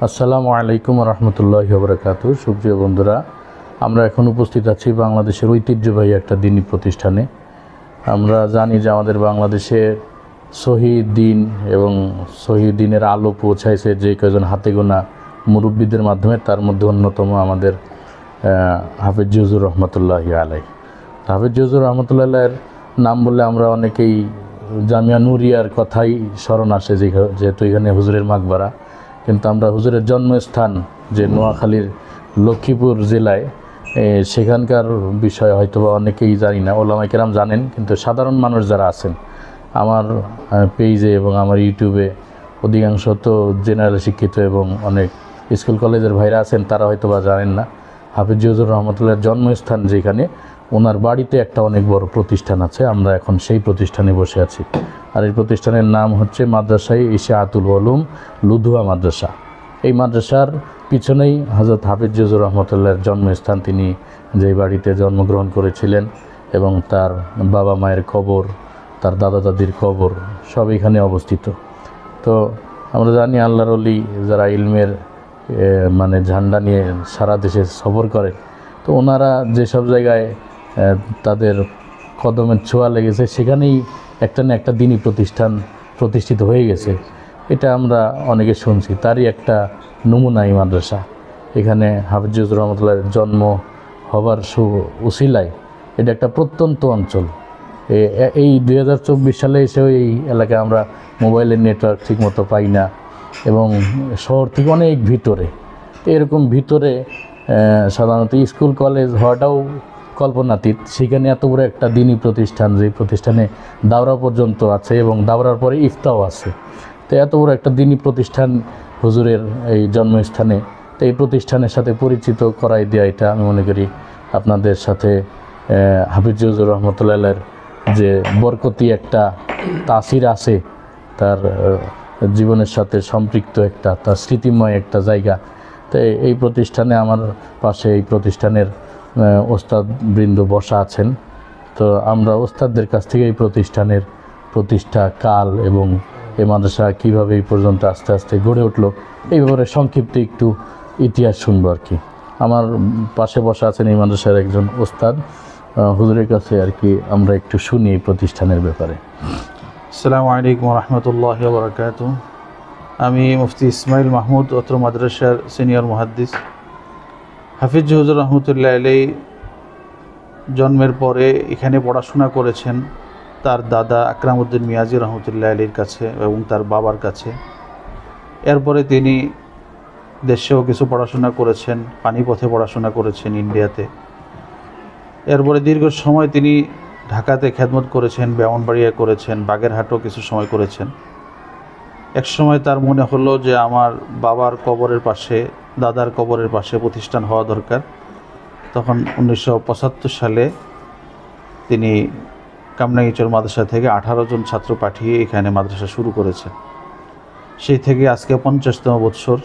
আসসালামু আলাইকুম রহমতুল্লাহি ওয়া বারাকাতুহু। সুপ্রিয় বন্ধুরা, আমরা এখন উপস্থিত আছি বাংলাদেশের ঐতিহ্যবাহী একটা দ্বীনি প্রতিষ্ঠানে। আমরা জানি যে আমাদের বাংলাদেশে শহীদ দিন এবং শহীদ দিনের আলো পৌঁছাইছে যে কয়েকজন হাতে গোনা মুরব্বীদের মাধ্যমে, তার মধ্যে অন্যতম আমাদের হাফেজ হুজুর রহমতুল্লাহি আলাইহি। হাফেজ হুজুর রহমতুল্লাহির নাম বললে আমরা অনেকেই জামিয়া নূরিয়ার কথাই স্মরণ আসে, যেহেতু এখানে হুজুরের মাকবারা। কিন্তু আমরা হুজুরের জন্মস্থান যে নোয়াখালীর লক্ষ্মীপুর জেলায়, সেখানকার বিষয়ে হয়তো অনেকেই জানি না, ওলামায়ে কেরাম জানেন, কিন্তু সাধারণ মানুষ যারা আছেন আমার পেজে এবং আমার ইউটিউবে অধিকাংশ তো জেনারেল শিক্ষিত এবং অনেক স্কুল কলেজের ভাইরা আছেন, তারা হয়তো বা জানেন না হাফেজ হুজুর রহমতুল্লাহর জন্মস্থান যেখানে, ওনার বাড়িতে একটা অনেক বড় প্রতিষ্ঠান আছে। আমরা এখন সেই প্রতিষ্ঠানে বসে আছি। আর এই প্রতিষ্ঠানের নাম হচ্ছে মাদ্রাসায়ে ইশাআতুল উলুম লুধুয়া মাদ্রাসা। এই মাদ্রাসার পিছনেই হযরত হাফেজ হুজুর রহমতুল্লাহর জন্মস্থান। তিনি যেই বাড়িতে জন্মগ্রহণ করেছিলেন এবং তার বাবা মায়ের কবর, তার দাদা দাদির কবর সব এখানে অবস্থিত। তো আমরা জানি আল্লাহর ওলি যারা ইলমের মানে ঝান্ডা নিয়ে সারা দেশে সফর করেন, তো ওনারা যেসব জায়গায় তাদের কদমের ছোঁয়া লেগেছে সেখানেই একটা না একটা দ্বীনি প্রতিষ্ঠান প্রতিষ্ঠিত হয়ে গেছে। এটা আমরা অনেকে শুনছি, তারই একটা নমুনা এই মাদ্রাসা। এখানে হাফেজ হুজুর রহমতুল্লাহর জন্ম হবার উসিলায় এটা একটা প্রত্যন্ত অঞ্চল। এই 2024 সালে এসেও এই এলাকায় আমরা মোবাইলের নেটওয়ার্ক ঠিকমতো পাই না এবং শহর থেকে অনেক ভিতরে। এরকম ভিতরে সাধারণত স্কুল কলেজ হওয়াটাও কল্পনাতীত, সেখানে এত বড় একটা দ্বীনি প্রতিষ্ঠান, যে প্রতিষ্ঠানে দাওরা পর্যন্ত আছে এবং দাওরার পরে ইফতাও আছে। তো এত বড় একটা দ্বীনি প্রতিষ্ঠান হুজুরের এই জন্মস্থানে, তো এই প্রতিষ্ঠানের সাথে পরিচিত করাই দেওয়া, এটা আমি মনে করি আপনাদের সাথে হাফেজ হুজুর রহমতুল্লাহর যে বরকতি একটা তাসির আছে, তার জীবনের সাথে সম্পৃক্ত একটা, তার স্মৃতিময় একটা জায়গা। তো এই প্রতিষ্ঠানে আমার পাশে এই প্রতিষ্ঠানের ওস্তাদবৃন্দ বসা আছেন। তো আমরা ওস্তাদদের কাছ থেকে এই প্রতিষ্ঠানের প্রতিষ্ঠা কাল এবং এই মাদ্রাসা কীভাবে এই পর্যন্ত আস্তে আস্তে গড়ে উঠলো এই ব্যাপারে সংক্ষিপ্ত একটু ইতিহাস শুনবো আর কি। আমার পাশে বসা আছেন এই মাদ্রাসার একজন ওস্তাদ, হুজুরের কাছে আর কি আমরা একটু শুনি এই প্রতিষ্ঠানের ব্যাপারে। আসসালামু আলাইকুম রহমতুল্লাহি ওয়া বারাকাতুহু। আমি মুফতি ইসমাইল মাহমুদ, অত্র মাদ্রাসার সিনিয়র মুহাদ্দিস। হাফেজ হুজুর রহমতুল্লাহ আলাইহি জন্মের পরে এখানে পড়াশোনা করেছেন তার দাদা আকরামউদ্দিন মিয়াজি রহমতুল্লাহ আলাইহির কাছে এবং তার বাবার কাছে। এরপরে তিনি দেশেও কিছু পড়াশোনা করেছেন, পানিপথে পড়াশোনা করেছেন ইন্ডিয়াতে। এরপরে দীর্ঘ সময় তিনি ঢাকাতে খেদমত করেছেন, ব্রাহ্মণবাড়িয়া করেছেন, বাগেরহাটও কিছু সময় করেছেন। এক সময় তার মনে হলো যে আমার বাবার কবরের পাশে, দাদার কবরের পাশে প্রতিষ্ঠান হওয়া দরকার। তখন 1975 সালে তিনি কামরাঙ্গীরচর মাদ্রাসা থেকে 18 জন ছাত্র পাঠিয়ে এখানে মাদ্রাসা শুরু করেছেন। সেই থেকে আজকে 50তম বৎসর।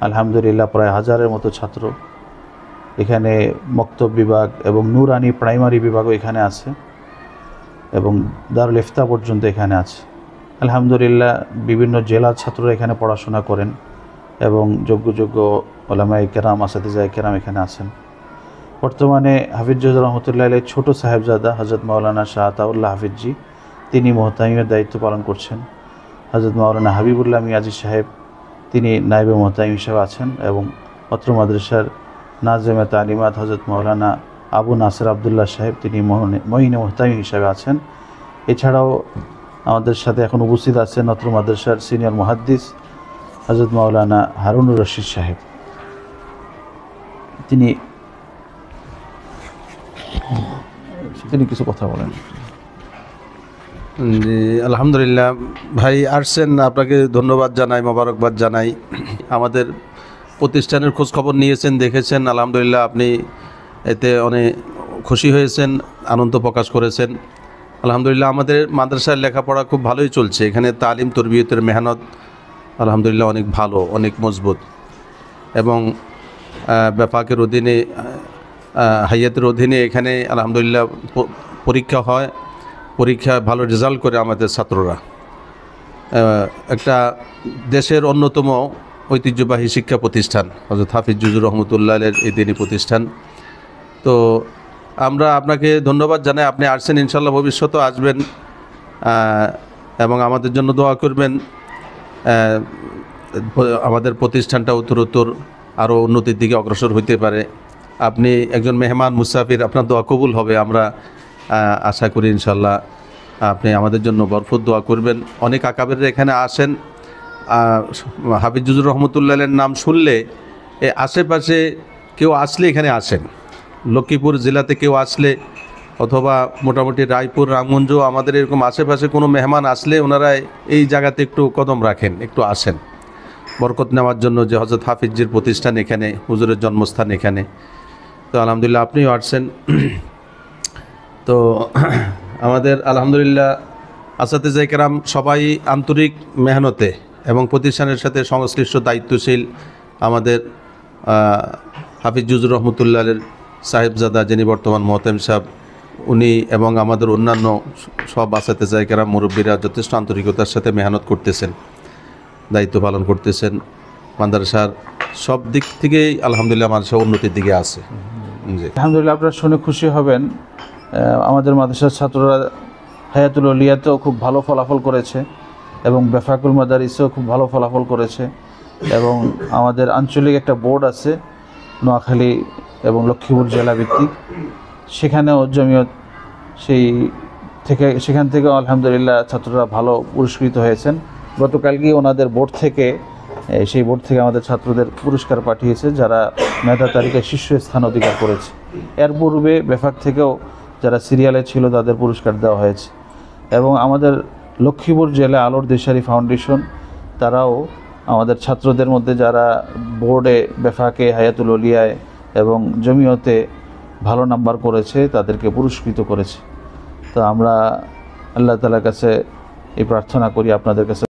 আলহামদুলিল্লাহ প্রায় 1000-এর মতো ছাত্র এখানে, মক্তব বিভাগ এবং নুরানি প্রাইমারি বিভাগও এখানে আছে এবং দারুল ইফতা পর্যন্ত এখানে আছে। আলহামদুলিল্লাহ বিভিন্ন জেলার ছাত্ররা এখানে পড়াশোনা করেন এবং যোগ্য যোগ্য ওলামায়ে কেরাম, আসাতিজায়ে কেরাম এখানে আছেন। বর্তমানে হাফেজ হুজুর রহমতুল্লাহ আলাইহির ছোট সাহেবজাদা হযরত মাওলানা শাহ আতাউল্লাহ হাফিজজি তিনি মুহতামিমের দায়িত্ব পালন করছেন। হযরত মাওলানা হাবিবুল্লাহ মিয়াজি সাহেব তিনি নায়েবে মুহতামিম হিসেবে আছেন এবং অত্র মাদ্রাসার নাজেমে তালিমাত হযরত মাওলানা আবু নাসির আবদুল্লাহ সাহেব তিনি মঈনে মুহতামিম হিসেবে আছেন। এছাড়াও আমাদের সাথে এখন উপস্থিত আছেন অত্র মাদ্রাসার সিনিয়র মুহাদ্দিস হযরত মাওলানা হারুনুর রশিদ সাহেব। তিনি কিছু কথা বলেন। জি, আলহামদুলিল্লাহ ভাই আসছেন, আপনাকে ধন্যবাদ জানাই, মোবারকবাদ জানাই। আমাদের প্রতিষ্ঠানের খোঁজ খবর নিয়েছেন, দেখেছেন, আলহামদুলিল্লাহ আপনি এতে অনেক খুশি হয়েছেন, আনন্দ প্রকাশ করেছেন। আলহামদুলিল্লাহ আমাদের মাদ্রাসার লেখাপড়া খুব ভালোই চলছে। এখানে তালিম তরবিয়তের মেহনত আলহামদুলিল্লাহ অনেক ভালো, অনেক মজবুত এবং বেফাকের অধীনে, হাইয়াতের অধীনে এখানে আলহামদুলিল্লাহ পরীক্ষা হয়, পরীক্ষায় ভালো রেজাল্ট করে আমাদের ছাত্ররা। একটা দেশের অন্যতম ঐতিহ্যবাহী শিক্ষা প্রতিষ্ঠান হযরত হাফিজ জুজুর রহমতুল্লাহের এই দিনী প্রতিষ্ঠান। তো আমরা আপনাকে ধন্যবাদ জানাই, আপনি আসছেন, ইনশাল্লাহ ভবিষ্যতেও আসবেন এবং আমাদের জন্য দোয়া করবেন। আমাদের প্রতিষ্ঠানটা উত্তরোত্তর আরও উন্নতির দিকে অগ্রসর হইতে পারে। আপনি একজন মেহমান মুসাফির, আপনার দোয়া কবুল হবে আমরা আশা করি ইনশাল্লাহ। আপনি আমাদের জন্য ভরপুর দোয়া করবেন। অনেক আকাবেররা এখানে আসেন, হাফিজ জুজুর রহমতুল্লাহের নাম শুনলে আশেপাশে কেউ আসলে এখানে আসেন। লক্ষ্মীপুর জেলাতে কেউ আসলে অথবা মোটামুটি রায়পুর, রামগঞ্জ, আমাদের এরকম আশেপাশে কোনো মেহমান আসলে ওনারা এই জায়গাতে একটু কদম রাখেন, একটু আসেন বরকত নেওয়ার জন্য, যে হযরত হাফিজজির প্রতিষ্ঠান এখানে, হুজুরের জন্মস্থান এখানে। তো আলহামদুলিল্লাহ আপনিও আসছেন। তো আমাদের আলহামদুলিল্লাহ আসাতিজা কেরাম সবাই আন্তরিক মেহনতে এবং প্রতিষ্ঠানের সাথে সংশ্লিষ্ট দায়িত্বশীল। আমাদের হাফিজ জুজুর রহমতুল্লাহের সাহেবজাদা, যিনি বর্তমান মোহতামিম সাহেব, উনি এবং আমাদের অন্যান্য সব আসাতিজা কেরাম মুরব্বীরা যথেষ্ট আন্তরিকতার সাথে মেহনত করতেছেন, দায়িত্ব পালন করতেছেন। মাদ্রাসার সব দিক থেকেই আলহামদুলিল্লাহ মাদ্রাসা উন্নতির দিকে আছে। জি আলহামদুলিল্লাহ, আপনারা শুনে খুশি হবেন, আমাদের মাদ্রাসার ছাত্ররা হায়াতুল আউলিয়াতেও খুব ভালো ফলাফল করেছে এবং বেফাকুল মাদারিসেও খুব ভালো ফলাফল করেছে। এবং আমাদের আঞ্চলিক একটা বোর্ড আছে নোয়াখালী এবং লক্ষ্মীপুর জেলা ভিত্তিক, সেখানেও জমিয়ত সেখান থেকেও আলহামদুলিল্লাহ ছাত্ররা ভালো পুরস্কৃত হয়েছেন। গতকালকে ওনাদের বোর্ড থেকে সেই বোর্ড থেকে আমাদের ছাত্রদের পুরস্কার পাঠিয়েছে যারা মেধা তালিকায় শীর্ষস্থান অধিকার করেছে। এর পূর্বে বেফাক থেকেও যারা সিরিয়ালে ছিল তাদের পুরস্কার দেওয়া হয়েছে। এবং আমাদের লক্ষ্মীপুর জেলা আলোর দিশারি ফাউন্ডেশন, তারাও আমাদের ছাত্রদের মধ্যে যারা বোর্ডে, বেফাকে, হায়াতুল আউলিয়ায় এবং জমিয়তে ভালো নাম্বার করেছে তাদেরকে পুরস্কৃত করেছে। তো আমরা আল্লাহ তাআলার কাছে এই প্রার্থনা করি, আপনাদের কাছে